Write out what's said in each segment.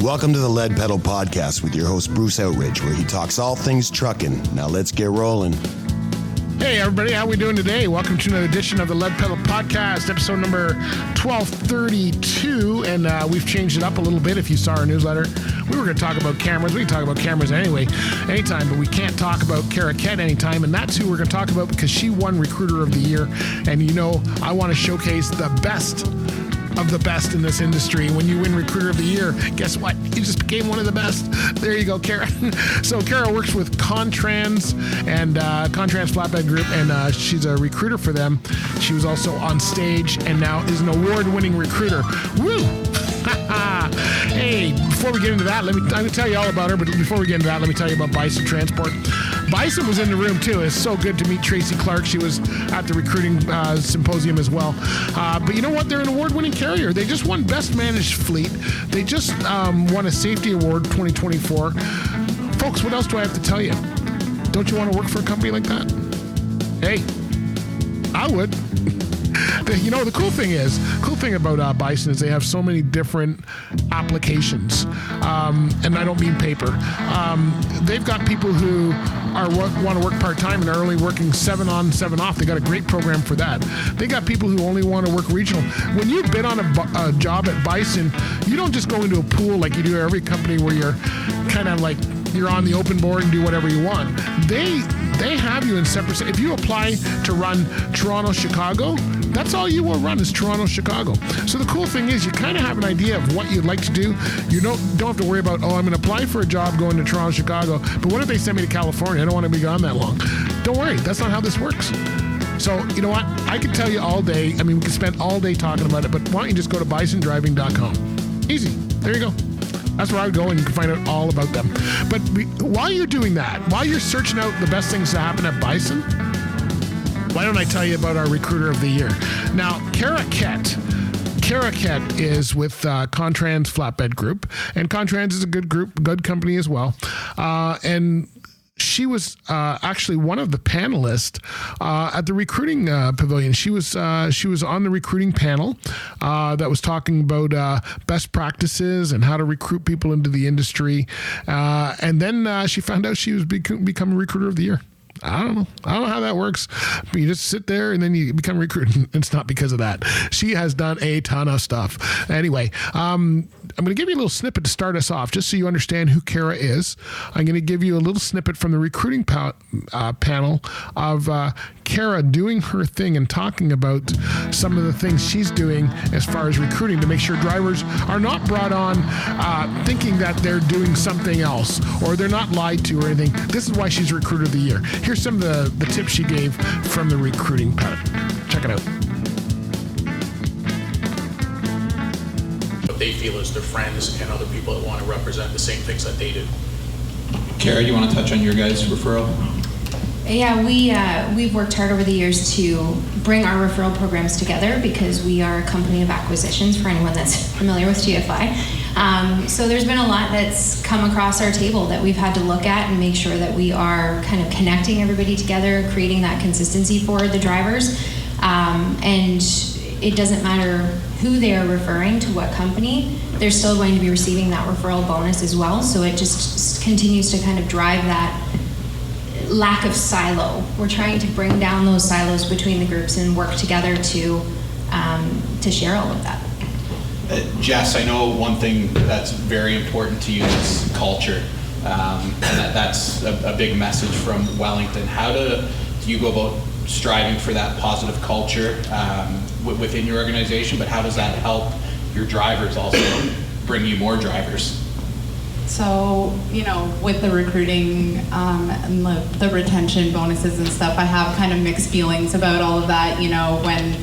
Welcome to the Lead Pedal Podcast with your host, Bruce Outridge, where he talks all things trucking. Now let's get rolling. Hey everybody, how we doing today? Welcome to another edition of the Lead Pedal Podcast, episode number 1232, and we've changed it up a little bit. If you saw our newsletter, we were going to talk about cameras. We can talk about cameras anytime, but we can't talk about Kara Kett anytime, and that's who we're going to talk about because she won Recruiter of the Year, and you know I want to showcase the best of the best in this industry. When you win Recruiter of the Year, guess what? You just became one of the best. There you go, Kara. So Kara works with Contrans and Contrans Flatbed Group, and she's a recruiter for them. She was also on stage and now is an award-winning recruiter. Woo! Hey, before we get into that, I'm going to tell you all about her, but before we get into that, let me tell you about Bison Transport. Bison was in the room too. It's so good to meet Tracy Clark. She was at the recruiting symposium as well. But you know what? They're an award-winning carrier. They just won Best Managed Fleet. They just won a Safety Award 2024. Folks, what else do I have to tell you? Don't you want to work for a company like that? Hey, I would. You know, the cool thing about Bison is they have so many different applications, and I don't mean paper. They've got people who want to work part-time and are only working 7 on, 7 off. They got a great program for that. They got people who only want to work regional. When you bid on a job at Bison, you don't just go into a pool like you do at every company where you're kind of like you're on the open board and do whatever you want. They have you in separate. If you apply to run Toronto, Chicago, that's all you will run is Toronto, Chicago. So the cool thing is you kind of have an idea of what you'd like to do. You don't have to worry about, I'm going to apply for a job going to Toronto, Chicago, but what if they send me to California? I don't want to be gone that long. Don't worry, that's not how this works. So, you know what? I could tell you all day. I mean, we could spend all day talking about it, but why don't you just go to bisondriving.com? Easy. There you go. That's where I would go and you can find out all about them. But while you're doing that, while you're searching out the best things to happen at Bison, why don't I tell you about our Recruiter of the Year? Now, Kara Kett is with Contrans Flatbed Group, and Contrans is a good group, good company as well. And she was actually one of the panelists at the recruiting pavilion. She was on the recruiting panel that was talking about best practices and how to recruit people into the industry. And then she found out she was become a Recruiter of the Year. I don't know how that works. But you just sit there and then you become a recruiter. It's not because of that. She has done a ton of stuff. Anyway, I'm going to give you a little snippet to start us off, just so you understand who Kara is. I'm going to give you a little snippet from the recruiting panel of Kara doing her thing and talking about some of the things she's doing as far as recruiting to make sure drivers are not brought on thinking that they're doing something else or they're not lied to or anything. This is why she's Recruiter of the Year. Here's some of the tips she gave from the recruiting panel. Check it out. What they feel is their friends and other people that want to represent the same things that they do. Kara, you want to touch on your guys' referral? Yeah, we've worked hard over the years to bring our referral programs together because we are a company of acquisitions for anyone that's familiar with GFI. So there's been a lot that's come across our table that we've had to look at and make sure that we are kind of connecting everybody together, creating that consistency for the drivers. And it doesn't matter who they are referring to what company, they're still going to be receiving that referral bonus as well. So it just continues to kind of drive that lack of silo. We're trying to bring down those silos between the groups and work together to share all of that. Jess, I know one thing that's very important to you is culture, and that's a big message from Wellington. How do you go about striving for that positive culture within your organization, but how does that help your drivers also bring you more drivers? So, with the recruiting and the retention bonuses and stuff, I have kind of mixed feelings about all of that. When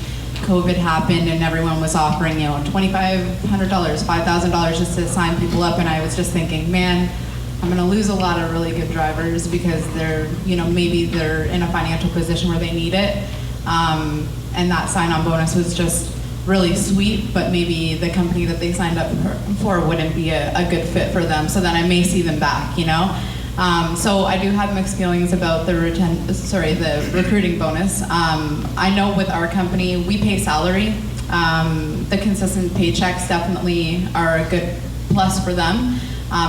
COVID happened and everyone was offering, $2,500, $5,000 just to sign people up, and I was just thinking, man, I'm going to lose a lot of really good drivers because they're, maybe they're in a financial position where they need it, and that sign-on bonus was just really sweet, but maybe the company that they signed up for wouldn't be a good fit for them. So then I may see them back, So I do have mixed feelings about the recruiting bonus. I know with our company, we pay salary. The consistent paychecks definitely are a good plus for them.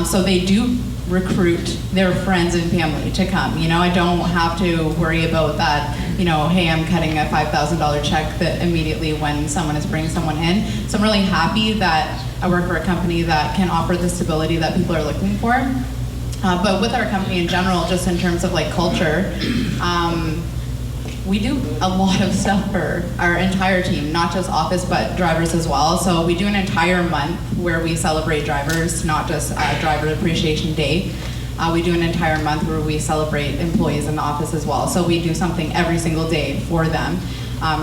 So they do recruit their friends and family to come. I don't have to worry about that, hey, I'm cutting a $5,000 check that immediately when someone is bringing someone in. So I'm really happy that I work for a company that can offer the stability that people are looking for. But with our company in general, just in terms of like culture, we do a lot of stuff for our entire team, not just office, but drivers as well. So we do an entire month where we celebrate drivers, not just Driver Appreciation Day. We do an entire month where we celebrate employees in the office as well. So we do something every single day for them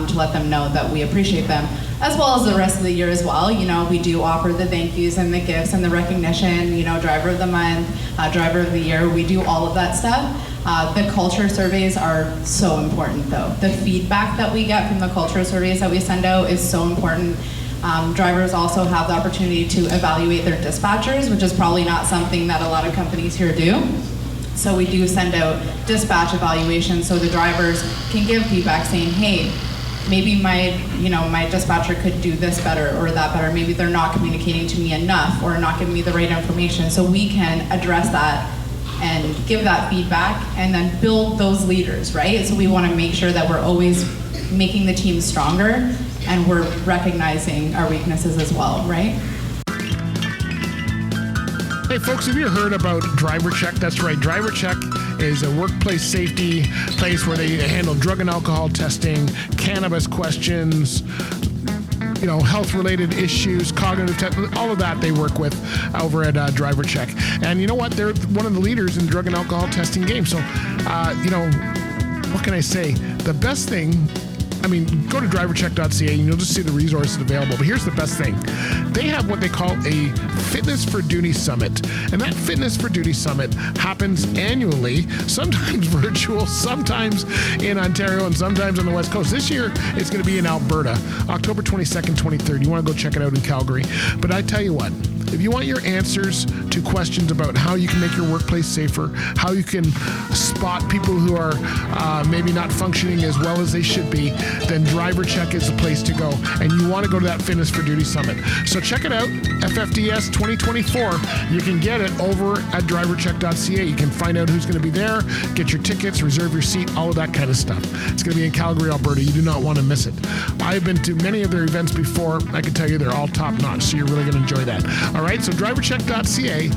to let them know that we appreciate them, as well as the rest of the year as well. We do offer the thank yous and the gifts and the recognition, Driver of the Month, Driver of the Year. We do all of that stuff. The culture surveys are so important though. The feedback that we get from the culture surveys that we send out is so important. Drivers also have the opportunity to evaluate their dispatchers, which is probably not something that a lot of companies here do. So we do send out dispatch evaluations so the drivers can give feedback saying, hey, maybe my dispatcher could do this better or that better. Maybe they're not communicating to me enough or not giving me the right information. So we can address that and give that feedback and then build those leaders, right? So we want to make sure that we're always making the team stronger and we're recognizing our weaknesses as well, right? Hey folks, have you heard about Driver Check? That's right, Driver Check is a workplace safety place where they handle drug and alcohol testing, cannabis questions, health-related issues, cognitive testing, all of that they work with over at Driver Check. And you know what? They're one of the leaders in drug and alcohol testing game. So, what can I say? The best thing, go to drivercheck.ca and you'll just see the resources available. But here's the best thing. They have what they call a Fitness for Duty Summit. And that Fitness for Duty Summit happens annually, sometimes virtual, sometimes in Ontario, and sometimes on the West Coast. This year, it's going to be in Alberta, October 22nd, 23rd. You want to go check it out in Calgary. But I tell you what, if you want your answers to questions about how you can make your workplace safer, how you can spot people who are maybe not functioning as well as they should be, then Driver Check is the place to go. And you want to go to that Fitness for Duty Summit. So check it out, FFDS 2024. You can get it over at drivercheck.ca. You can find out who's going to be there, get your tickets, reserve your seat, all of that kind of stuff. It's going to be in Calgary, Alberta. You do not want to miss it. I've been to many of their events before. I can tell you they're all top-notch, so you're really going to enjoy that. All right, so drivercheck.ca,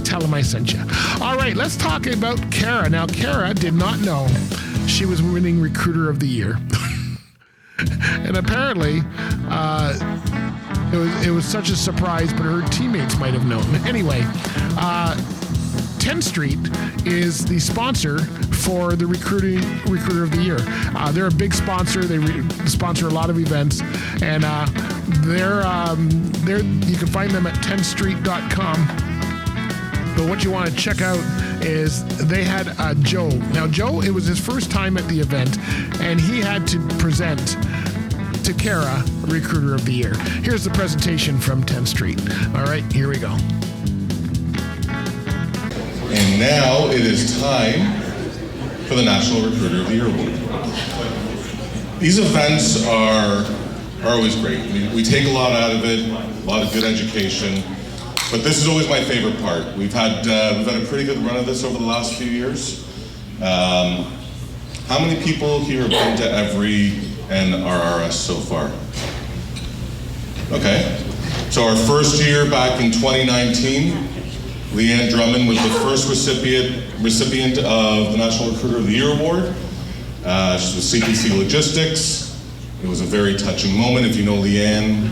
tell them I sent you. All right, let's talk about Kara. Now, Kara did not know she was winning Recruiter of the Year. And apparently, it was such a surprise, but her teammates might have known. Anyway, 10th Street is the sponsor for the Recruiter of the Year. They're a big sponsor. They sponsor a lot of events, and you can find them at 10thstreet.com. But what you want to check out is they had Joe. Now, Joe, it was his first time at the event, and he had to present to Kara, Recruiter of the Year. Here's the presentation from 10th Street. All right, here we go. And now it is time for the National Recruiter of the Year Award. These events are always great. We take a lot out of it, a lot of good education, but this is always my favorite part. We've had a pretty good run of this over the last few years. How many people here have been to every NRRS so far? Okay. So our first year back in 2019, Leanne Drummond was the first recipient of the National Recruiter of the Year Award. She was CPC Logistics. It was a very touching moment. If you know Leanne,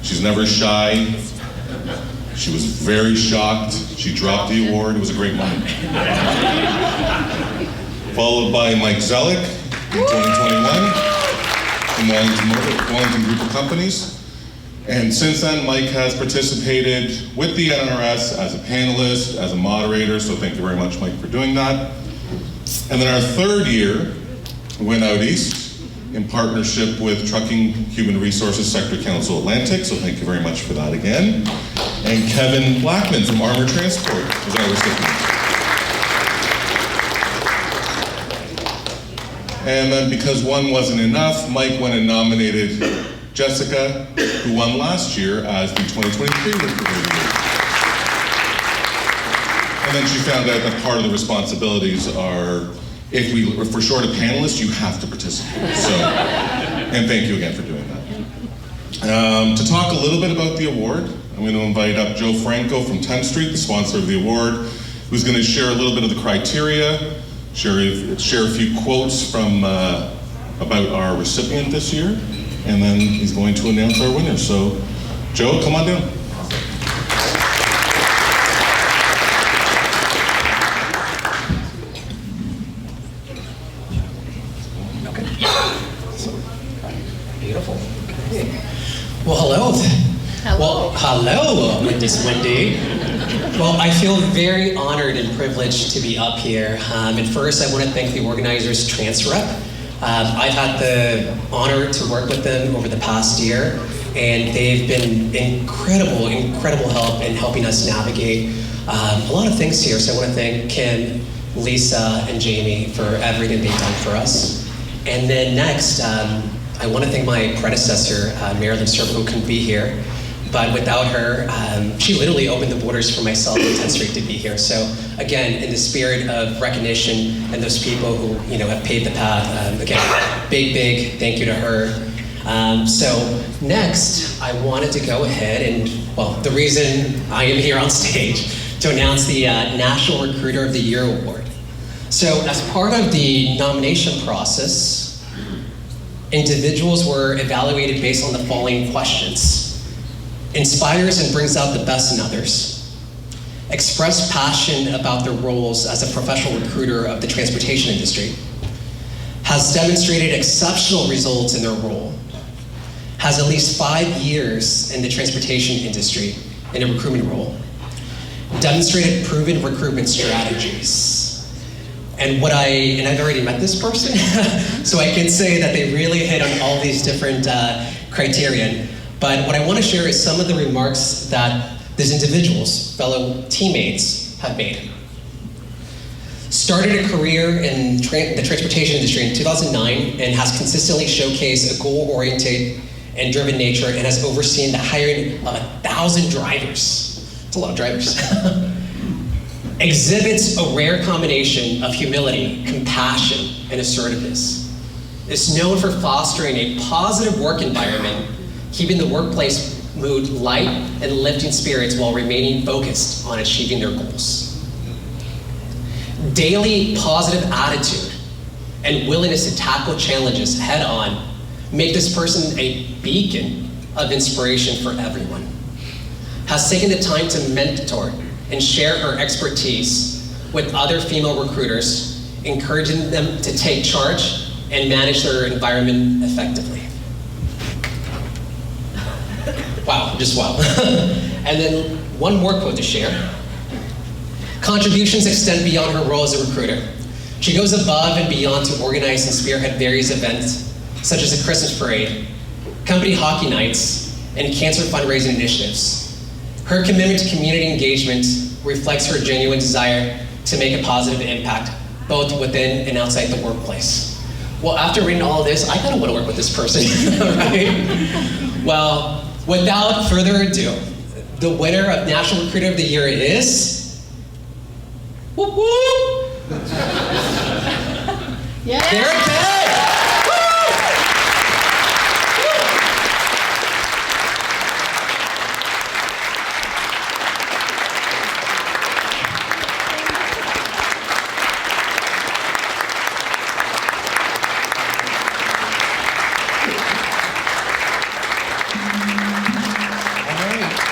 she's never shy. She was very shocked. She dropped the award. It was a great moment. Followed by Mike Zellick in 2021 from Wellington Group of Companies. And since then, Mike has participated with the NRS as a panelist, as a moderator, so thank you very much, Mike, for doing that. And then our third year, we went out east in partnership with Trucking Human Resources Sector Council Atlantic, so thank you very much for that again. And Kevin Blackman from Armour Transport was our recipient. And then because one wasn't enough, Mike went and nominated Jessica, who won last year as the 2023 Recruiter of the Year. And then she found out that part of the responsibilities are, if we're short a panelist, you have to participate. So, and thank you again for doing that. To talk a little bit about the award, I'm going to invite up Joe Franco from 10th Street, the sponsor of the award, who's going to share a little bit of the criteria, share a few quotes from about our recipient this year, and then he's going to announce our winner. So, Joe, come on down. Okay. Beautiful. Okay. Well, hello. Well, hello, Miss Wendy. Well, I feel very honored and privileged to be up here. And first, I want to thank the organizers, TransRep. I've had the honor to work with them over the past year, and they've been incredible help in helping us navigate a lot of things here. So I want to thank Kim, Lisa, and Jamie for everything they've done for us. And then next, I want to thank my predecessor, Marilyn Servo, who couldn't be here. But without her, she literally opened the borders for myself and 10th Street to be here. So again, in the spirit of recognition and those people who have paved the path, again, big thank you to her. So next, I wanted to go ahead and, well, the reason I am here on stage to announce the National Recruiter of the Year Award. So as part of the nomination process, individuals were evaluated based on the following questions. Inspires and brings out the best in others. Express passion about their roles as a professional recruiter of the transportation industry. Has demonstrated exceptional results in their role. Has at least 5 years in the transportation industry in a recruitment role. Demonstrated proven recruitment strategies. And I've already met this person, so I can say that they really hit on all these different criteria. But what I want to share is some of the remarks that these individuals, fellow teammates, have made. Started a career in the transportation industry in 2009 and has consistently showcased a goal-oriented and driven nature and has overseen the hiring of 1,000 drivers. It's a lot of drivers. Exhibits a rare combination of humility, compassion, and assertiveness. Is known for fostering a positive work environment, keeping the workplace mood light and lifting spirits while remaining focused on achieving their goals. Daily positive attitude and willingness to tackle challenges head on make this person a beacon of inspiration for everyone. Has taken the time to mentor and share her expertise with other female recruiters, encouraging them to take charge and manage their environment effectively. Wow, just wow. And then one more quote to share. Contributions extend beyond her role as a recruiter. She goes above and beyond to organize and spearhead various events, such as the Christmas parade, company hockey nights, and cancer fundraising initiatives. Her commitment to community engagement reflects her genuine desire to make a positive impact, both within and outside the workplace. Well, after reading all of this, I kind of want to work with this person, right? Well, without further ado, the winner of National Recruiter of the Year is, whoop whoop! Yeah. Kara Kett!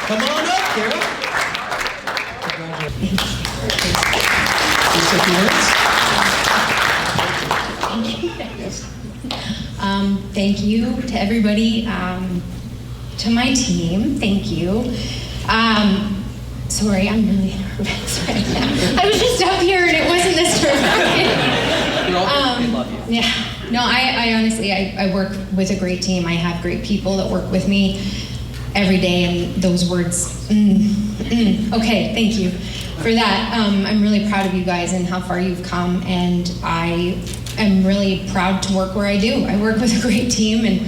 Come on up, Kara. Thank you to everybody, to my team, thank you. Sorry, I'm really nervous right now. I was just up here and it wasn't this dramatic. We love you. Yeah, no, I honestly, I work with a great team. I have great people that work with me every day, and those words, okay, thank you for that. I'm really proud of you guys and how far you've come, and I am really proud to work where I do. I work with a great team, and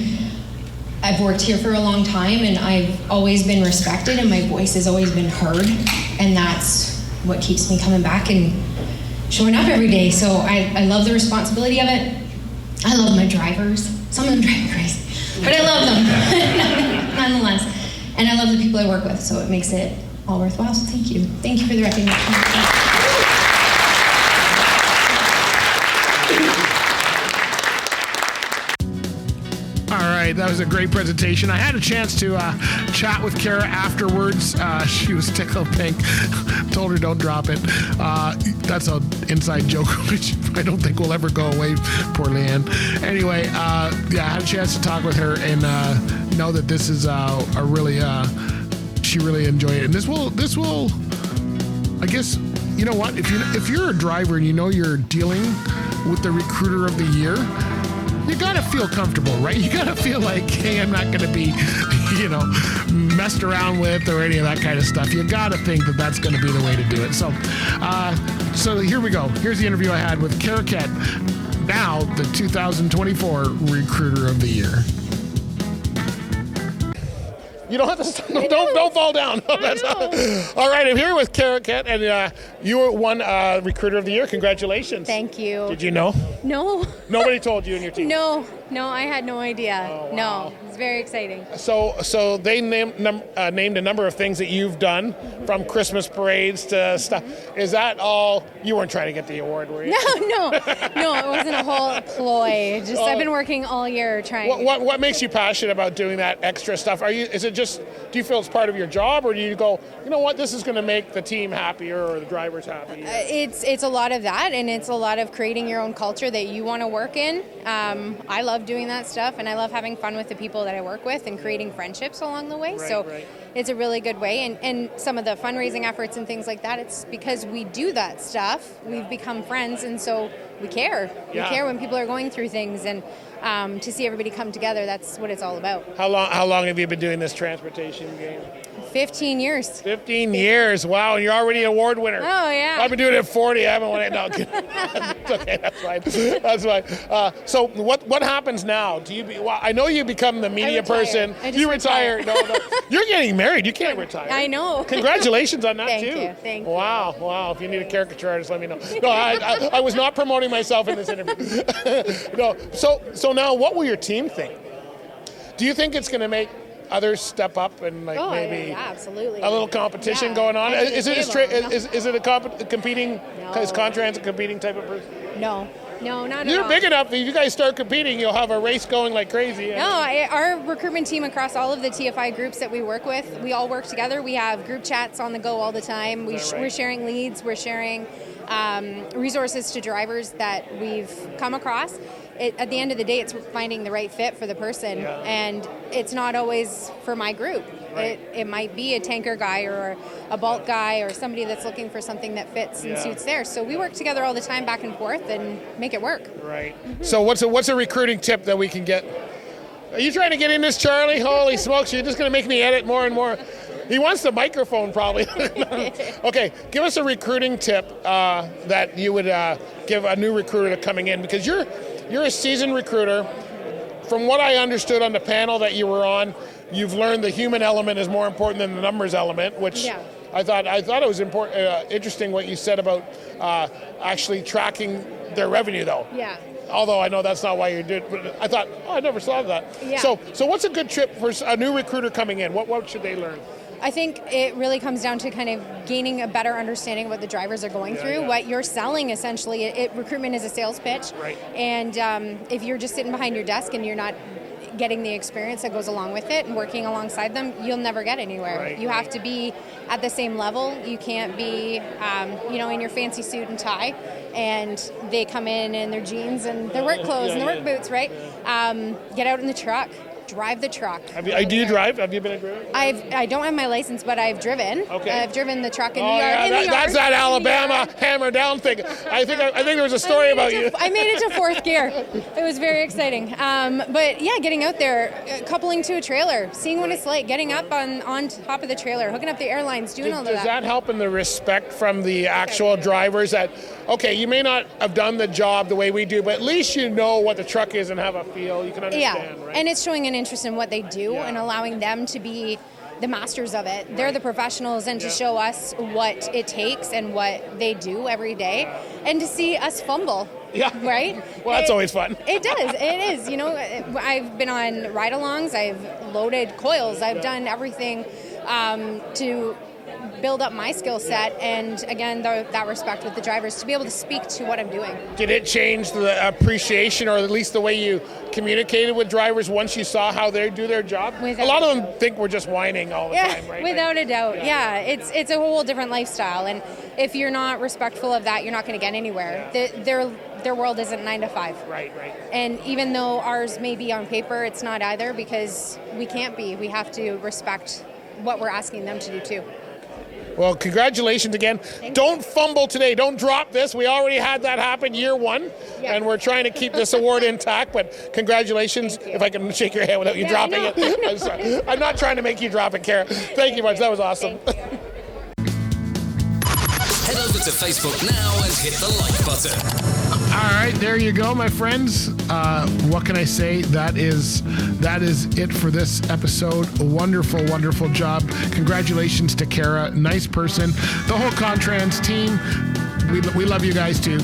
I've worked here for a long time, and I've always been respected, and my voice has always been heard, and that's what keeps me coming back and showing up every day. So I love the responsibility of it. I love my drivers. Some of them drive me crazy, but I love them nonetheless. And I love the people I work with, so it makes it all worthwhile. So thank you. Thank you for the recognition. That was a great presentation. I had a chance to chat with Kara afterwards. She was tickled pink. Told her don't drop it. That's an inside joke, which I don't think will ever go away. Poor Leanne. Anyway, I had a chance to talk with her and know that this is a really, she really enjoyed it. And this will, I guess, you know what? If you're a driver and you know you're dealing with the recruiter of the year, you gotta feel comfortable, right? You gotta feel like, hey, I'm not gonna be, messed around with or any of that kind of stuff. You gotta think that that's gonna be the way to do it. So here we go. Here's the interview I had with Kara Kett, now the 2024 Recruiter of the Year. You don't have to. Don't fall down. That's all right. I'm here with Kara Kett, and you were won Recruiter of the Year. Congratulations. Thank you. Did you know? No. Nobody told you and your team. No, I had no idea. Oh, wow. No, it's very exciting. So they named a number of things that you've done, from Christmas parades to stuff. Is that all? You weren't trying to get the award, were you? No. It wasn't a whole ploy. Just I've been working all year trying. What makes you passionate about doing that extra stuff? Is it just, do you feel it's part of your job, or do you go, you know what, this is going to make the team happier or the drivers happy? It's a lot of that, and it's a lot of creating your own culture that you want to work in. I love doing that stuff, and I love having fun with the people that I work with and creating friendships along the way. Right. It's a really good way, and some of the fundraising efforts and things like that, it's because we do that stuff, we've become friends, and so we care. Yeah. We care when people are going through things, and to see everybody come together, that's what it's all about. How long have you been doing this transportation game? 15 years. 15 years. Wow, and you're already an award winner. Oh, yeah. I've been doing it at 40. I haven't won it. No, it's okay. That's fine. So what happens now? I know you become the media person. You retire. No. You're getting married. You can't retire. I know. Congratulations on that, too. Thank you. Wow. If you need a caricature artist, let me know. No, I was not promoting myself in this interview. No. So now, what will your team think? Do you think it's going to make others step up and maybe absolutely a little competition going on? Is it a competing? Is Contrans a competing type of person? No, not at all. You're big enough that if you guys start competing, you'll have a race going like crazy. No, our recruitment team across all of the TFI groups that we work with, we all work together. We have group chats on the go all the time. We're sharing leads. We're sharing resources to drivers that we've come across. At the end of the day, it's finding the right fit for the person, and it's not always for my group. Right. It might be a tanker guy or a bulk guy or somebody that's looking for something that fits and suits theirs. So we work together all the time, back and forth, and make it work. Right. Mm-hmm. So what's a recruiting tip that we can get? Are you trying to get in this, Charlie? Holy smokes! You're just going to make me edit more and more. He wants the microphone, probably. Okay, give us a recruiting tip that you would give a new recruiter coming in, because you're a seasoned recruiter. From what I understood on the panel that you were on, you've learned the human element is more important than the numbers element, which I thought it was interesting what you said about actually tracking their revenue, though. Yeah. Although I know that's not why you did, but I thought, I never saw that. Yeah. So what's a good tip for a new recruiter coming in? What should they learn? I think it really comes down to kind of gaining a better understanding of what the drivers are going through, what you're selling essentially. Recruitment is a sales pitch. Right. And if you're just sitting behind your desk and you're not getting the experience that goes along with it and working alongside them, you'll never get anywhere. Right. You have to be at the same level. You can't be, in your fancy suit and tie, and they come in their jeans and their work clothes and their work boots, right? Get out in the truck. Drive the truck. Do you drive? Have you been a driver? I don't have my license, but I've driven. Okay. I've driven the truck in the yard. That's that Alabama hammer down thing. I think there was a story about you. I made it to fourth gear. It was very exciting. But yeah, getting out there, coupling to a trailer, seeing what it's like, getting up on top of the trailer, hooking up the airlines, doing all of that. Does that help in the respect from the actual drivers that, okay, you may not have done the job the way we do, but at least you know what the truck is and have a feel. You can understand, right? And it's showing an interest in what they do and allowing them to be the masters of it. They're the professionals, and to show us what it takes and what they do every day, and to see us fumble. Yeah. Right? Well, that's always fun. It does. It is. You know, I've been on ride-alongs. I've loaded coils. I've done everything to build up my skill set, and again, that respect with the drivers to be able to speak to what I'm doing. Did it change the appreciation, or at least the way you communicated with drivers once you saw how they do their job? A lot of them think we're just whining all the time, right? Without a doubt. Yeah. It's a whole different lifestyle, and if you're not respectful of that, you're not going to get anywhere. Their world isn't 9 to 5. Right. And even though ours may be on paper, it's not either, because we can't be. We have to respect what we're asking them to do too. Well, congratulations again. Don't fumble today. Don't drop this. We already had that happen year 1, and we're trying to keep this award intact, but congratulations. If I can shake your hand without you dropping it. I'm sorry. I'm not trying to make you drop it, Kara. Thank you much. That was awesome. Head over to Facebook now and hit the like button. All right, there you go, my friends. What can I say? That is it for this episode. A wonderful, wonderful job. Congratulations to Kara. Nice person. The whole Contrans team. We love you guys too.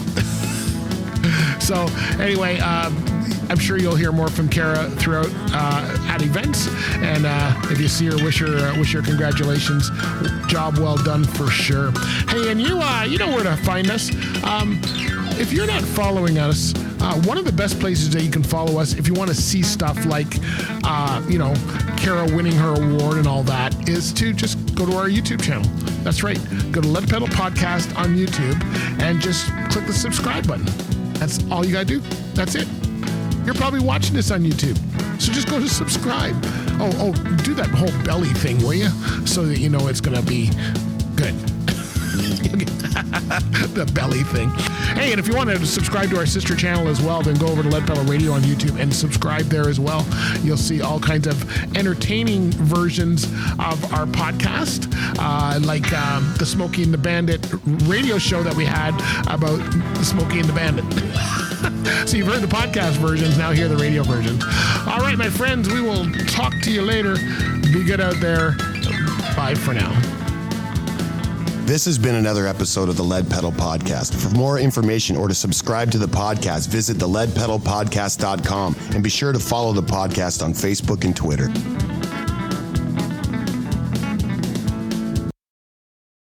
So anyway, I'm sure you'll hear more from Kara throughout at events, and if you see her, wish her congratulations. Job well done for sure. Hey, and you know where to find us. If you're not following us, one of the best places that you can follow us if you want to see stuff like, Kara winning her award and all that, is to just go to our YouTube channel. That's right. Go to Lead Pedal Podcast on YouTube and just click the subscribe button. That's all you got to do. That's it. You're probably watching this on YouTube, so just go to subscribe. Oh, do that whole belly thing, will you? So that you know it's going to be good. The belly thing. Hey, and if you want to subscribe to our sister channel as well, then go over to Lead Pedal Radio on YouTube and subscribe there as well. You'll see all kinds of entertaining versions of our podcast, like the Smokey and the Bandit radio show that we had about Smokey and the Bandit. So you've heard the podcast versions, now hear the radio versions. All right, my friends, we will talk to you later. Be good out there. Bye for now. This has been another episode of the Lead Pedal Podcast. For more information or to subscribe to the podcast, visit theleadpedalpodcast.com and be sure to follow the podcast on Facebook and Twitter.